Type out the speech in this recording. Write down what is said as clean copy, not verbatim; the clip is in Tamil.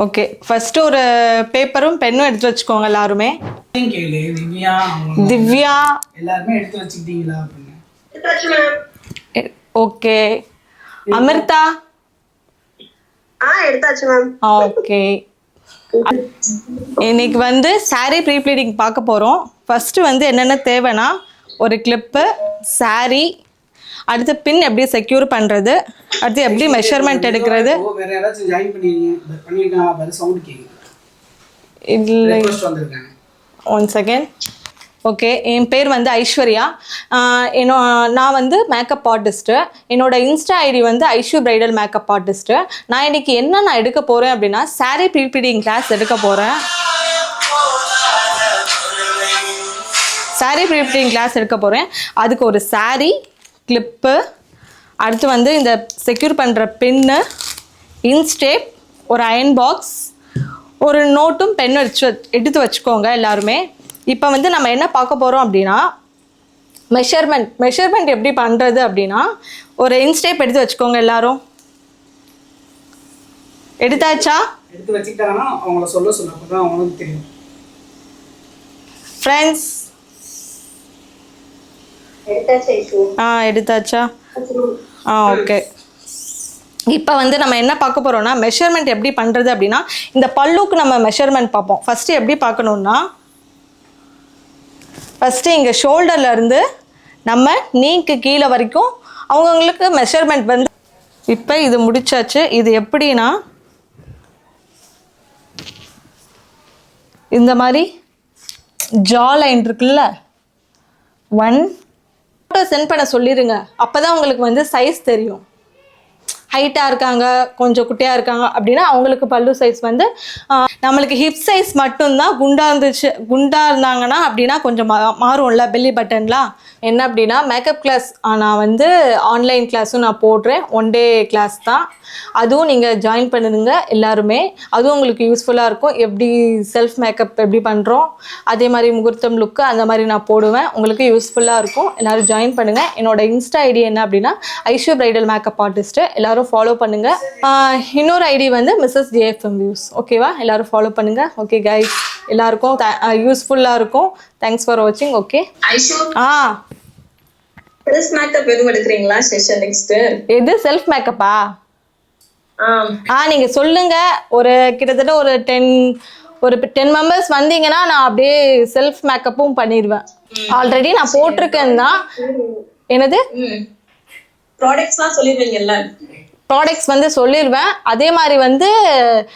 ஓகே, ஃபர்ஸ்ட் ஒரு பேப்பரும் பென்னும் எடுத்து வச்சுக்கோங்க எல்லாருமே. கேளு திவ்யா திவ்யா எல்லாரும் எடுத்து வச்சிட்டீங்களா அப்படினு. எடுத்தாச்சு மேம். ஓகே. அமிர்தா எடுத்தாச்சு மேம். ஓகே. இன்னைக்கு வந்து saree ப்ரீ ப்ளீடிங் பார்க்க போகிறோம். ஃபர்ஸ்ட் வந்து என்னென்ன தேவைன்னா ஒரு கிளிப்பு, saree, அடுத்து பின் எப்படி செக்யூர் பண்ணுறது, அடுத்து எப்படி மெஷர்மெண்ட் எடுக்கிறது. வேற யாராச்சும் ஜாயின் பண்ணிருக்காங்க பாரு, சவுண்ட் கேக்குது. இல்லை, ரிக்வெஸ்ட் வந்திருக்காங்க. 1 செகண்ட். ஓகே, என் பேர் வந்து ஐஸ்வர்யா. நான் வந்து மேக்கப் ஆர்டிஸ்ட்டு. என்னோட இன்ஸ்டா ஐடி வந்து ஐஷு பிரைடல் மேக்கப் ஆர்டிஸ்ட்டு. நான் இன்னைக்கு என்ன எடுக்க போகிறேன் அப்படின்னா saree ப்ரீ ப்ளீடிங் கிளாஸ் எடுக்க போகிறேன். saree ப்ரீ ப்ளீடிங் கிளாஸ் எடுக்க போகிறேன். அதுக்கு ஒரு saree, கிளிப்பு, அடுத்து வந்து இந்த செக்யூர் பண்ணுற பின்னு, இன்ஸ்டேப், ஒரு அயன் பாக்ஸ், ஒரு நோட்டும் பென்னும் எடுத்து வச்சுக்கோங்க எல்லாருமே. இப்போ வந்து நம்ம என்ன பார்க்க போகிறோம் அப்படின்னா மெஷர்மெண்ட் எப்படி பண்ணுறது அப்படின்னா ஒரு இன்ஸ்டேப் எடுத்து வச்சுக்கோங்க எல்லாரும். எடுத்தாச்சா? எடுத்து வச்சுக்கிட்டாங்கன்னா அவங்கள சொல்ல அப்பதான் அவங்களுக்கு தெரியும். ஃப்ரெண்ட்ஸ் எடுத்தாச்சா? ஓகே. இப்போ வந்து நம்ம என்ன பார்க்க போகிறோம்னா மெஷர்மெண்ட் எப்படி பண்ணுறது அப்படின்னா இந்த பல்லுக்கு நம்ம மெஷர்மெண்ட் பார்ப்போம். ஃபஸ்ட்டு எப்படி பார்க்கணுன்னா ஃபஸ்ட்டு இங்கே ஷோல்டர்லேருந்து நம்ம நீக்கு கீழே வரைக்கும் அவங்கவுங்களுக்கு மெஷர்மெண்ட் வந்து இப்போ இது முடிச்சாச்சு. இது எப்படின்னா இந்த மாதிரி ஜா லைன் இருக்குல்ல, 1 ஃபோட்டோ சென்ட் பண்ண சொல்லிடுங்க. அப்போ தான் உங்களுக்கு வந்து சைஸ் தெரியும். ஹைட்டாக இருக்காங்க, கொஞ்சம் குட்டியாக இருக்காங்க அப்படின்னா அவங்களுக்கு பல்லு சைஸ் வந்து நம்மளுக்கு ஹிப் சைஸ் மட்டும்தான். குண்டாக இருந்தாங்கன்னா அப்படின்னா கொஞ்சம் மாறும்ல பெல்லி பட்டன்லாம். என்ன அப்படின்னா மேக்கப் கிளாஸ் நான் வந்து ஆன்லைன் கிளாஸும் நான் போடுறேன். 1 டே கிளாஸ் தான். அதுவும் நீங்கள் ஜாயின் பண்ணுங்க எல்லாருமே. அதுவும் உங்களுக்கு யூஸ்ஃபுல்லாக இருக்கும். எப்படி செல்ஃப் மேக்கப் எப்படி பண்ணுறோம், அதே மாதிரி முகூர்த்தம் லுக்கு அந்த மாதிரி நான் போடுவேன். உங்களுக்கு யூஸ்ஃபுல்லாக இருக்கும். எல்லோரும் ஜாயின் பண்ணுங்கள். என்னோட இன்ஸ்டா ஐடி என்ன அப்படின்னா ஐஷு பிரைடல் மேக்கப் ஆர்டிஸ்ட்டு. எல்லோரும் ஃபாலோ பண்ணுங்கள். இன்னொரு ஐடி வந்து மிஸ்ஸஸ் ஜேஎஃப்எம் வியூஸ். ஓகேவா? எல்லோரும் ஃபாலோ பண்ணுங்கள். ஓகே கைஸ், எல்லாருக்கும் யூஸ்ஃபுல்லாக இருக்கும். தேங்க்ஸ் ஃபார் வாட்சிங். ஓகே. செல்ஃப் மேக்கப் எதுவும் எடுக்கிறீங்களா செஷன் நெக்ஸ்ட்? எது செல்ஃப் மேக்கப்பா? நீங்க சொல்லுங்க. ஒரு கிட்டத்தட்ட ஒரு 10 மெம்பர்ஸ் வந்தீங்கன்னா நான் அப்படியே செல்ஃப் மேக்கப்பும் பண்ணிடுவேன். ஆல்ரெடி நான் போட்டிருக்கேன் தான். என்னது ப்ராடக்ட்ஸ்லாம் சொல்லிடுவீங்கல்ல? ப்ராடக்ட்ஸ் வந்து சொல்லிடுவேன். அதே மாதிரி வந்து